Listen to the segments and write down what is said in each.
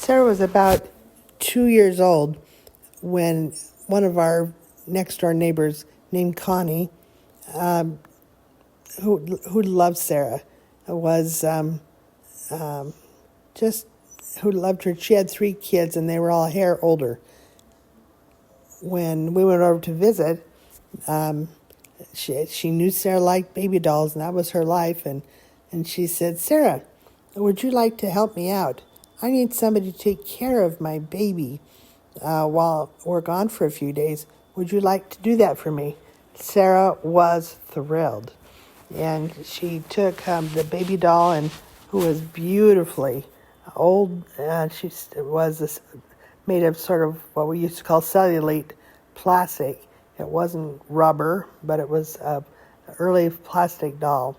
Sarah was about 2 years old when one of our next door neighbors named Connie, who loved Sarah, was just who loved her. She had 3 kids, and they were all a hair older. When we went over to visit, she knew Sarah liked baby dolls, and that was her life. And she said, "Sarah, would you like to help me out? I need somebody to take care of my baby while we're gone for a few days. Would you like to do that for me?" Sarah was thrilled. And she took the baby doll, and who was beautifully old. She was made of sort of what we used to call cellulite plastic. It wasn't rubber, but it was an early plastic doll.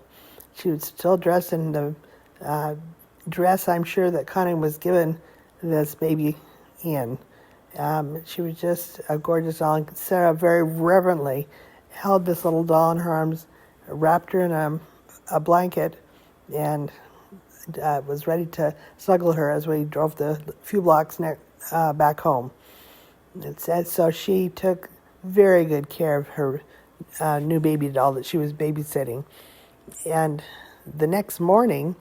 She was still dressed in the dress, I'm sure, that Connie was given this baby in. She was just a gorgeous doll. And Sarah very reverently held this little doll in her arms, wrapped her in a blanket, and was ready to snuggle her as we drove the few blocks back home. It said so she took very good care of her new baby doll that she was babysitting. And the next morning,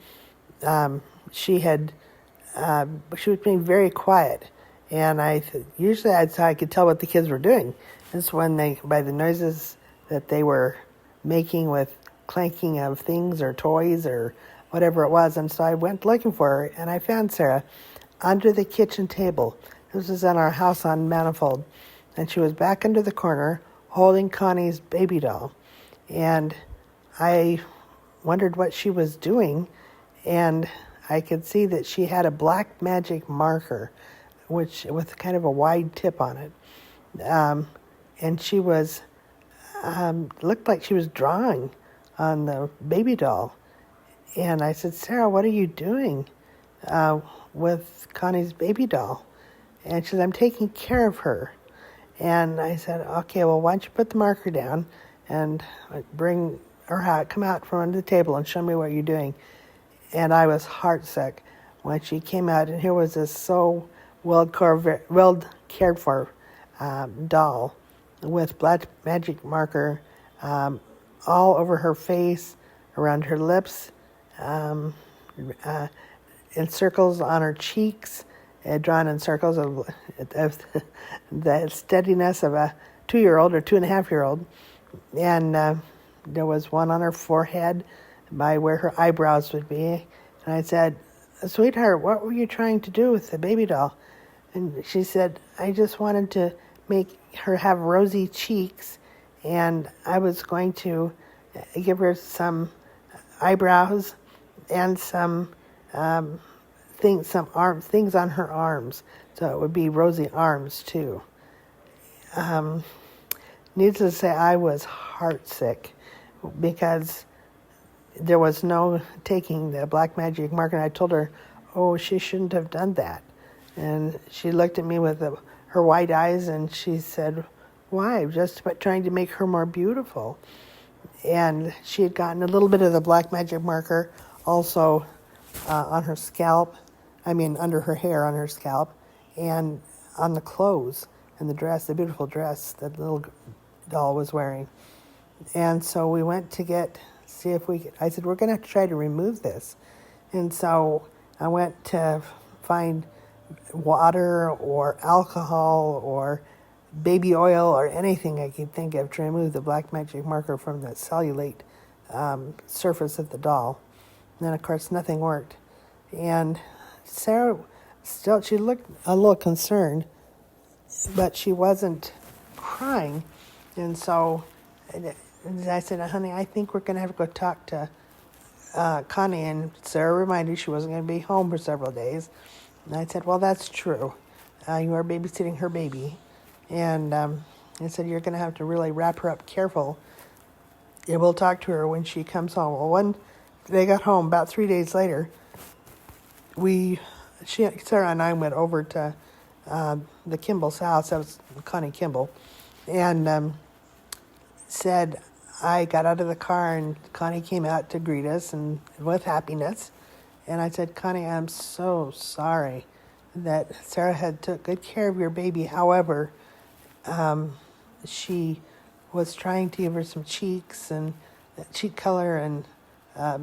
she was being very quiet, and I could tell what the kids were doing. This when by the noises that they were making with clanking of things or toys or whatever it was. And so I went looking for her, and I found Sarah under the kitchen table. This was in our house on Manifold. And she was back under the corner holding Connie's baby doll. And I wondered what she was doing, and I could see that she had a black magic marker, with kind of a wide tip on it. And she was looked like she was drawing on the baby doll. And I said, "Sarah, what are you doing with Connie's baby doll?" And she said, "I'm taking care of her." And I said, "Okay, well, why don't you put the marker down and come out from under the table and show me what you're doing." And I was heartsick when she came out, and here was this so well cared for doll with black magic marker all over her face, around her lips, in circles on her cheeks, drawn in circles of the steadiness of a 2-year-old or 2.5-year-old. And there was one on her forehead by where her eyebrows would be. And I said, "Sweetheart, what were you trying to do with the baby doll?" And she said, "I just wanted to make her have rosy cheeks, and I was going to give her some eyebrows and some things on her arms, so it would be rosy arms too." Needless to say, I was heartsick because there was no taking the black magic marker. And I told her, "Oh, she shouldn't have done that." And she looked at me with her wide eyes, and she said, "Why? Just about trying to make her more beautiful." And she had gotten a little bit of the black magic marker also on her scalp, under her hair on her scalp, and on the clothes and the dress, the beautiful dress that the little doll was wearing. And so we went to see if we could. I said, "We're going to have to try to remove this." And so I went to find water or alcohol or baby oil or anything I could think of to remove the black magic marker from the cellulite surface of the doll. And then, of course, nothing worked. And Sarah she looked a little concerned, but she wasn't crying. And so I said, "Honey, I think we're going to have to go talk to Connie." And Sarah reminded she wasn't going to be home for several days. And I said, "Well, that's true. You are babysitting her baby." And I said, "You're going to have to really wrap her up careful. And we'll talk to her when she comes home." Well, when they got home, about 3 days later, Sarah and I went over to the Kimball's house. That was Connie Kimball. And said, I got out of the car, and Connie came out to greet us and with happiness. And I said, "Connie, I'm so sorry that Sarah had took good care of your baby. However, she was trying to give her some cheeks and cheek color and a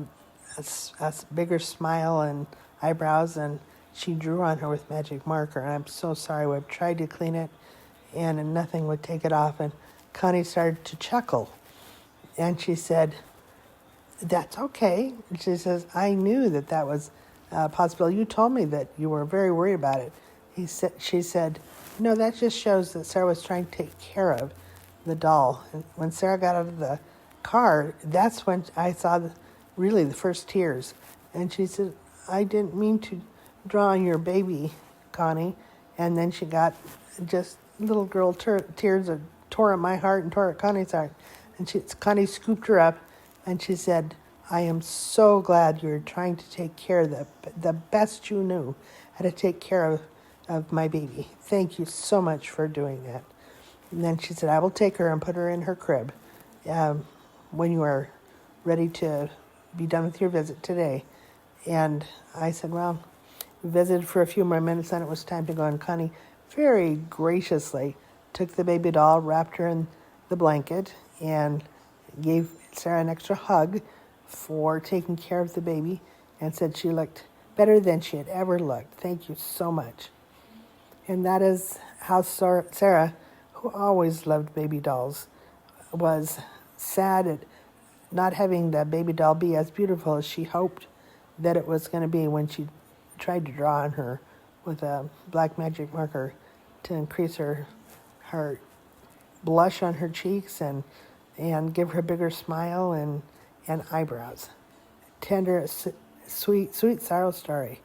bigger smile and eyebrows, and she drew on her with magic marker. And I'm so sorry. We've tried to clean it, and nothing would take it off. And Connie started to chuckle, and she said, "That's okay." And she says, "I knew that was possible. You told me that you were very worried about it." She said, "No, that just shows that Sarah was trying to take care of the doll." And when Sarah got out of the car, that's when I saw really the first tears. And she said, "I didn't mean to draw on your baby, Connie." And then she got just little girl tears that tore at my heart and tore at Connie's heart. And Connie scooped her up, and she said, "I am so glad you're trying to take care of the best you knew how to take care of my baby. Thank you so much for doing that." And then she said, "I will take her and put her in her crib when you are ready to be done with your visit today." And I said, "Well," we visited for a few more minutes, and it was time to go. And Connie very graciously took the baby doll, wrapped her in the blanket, and gave Sarah an extra hug for taking care of the baby, and said she looked better than she had ever looked. Thank you so much. And that is how Sarah, who always loved baby dolls, was sad at not having the baby doll be as beautiful as she hoped that it was going to be when she tried to draw on her with a black magic marker to increase her blush on her cheeks and give her a bigger smile and eyebrows. Tender, sweet sorrow story.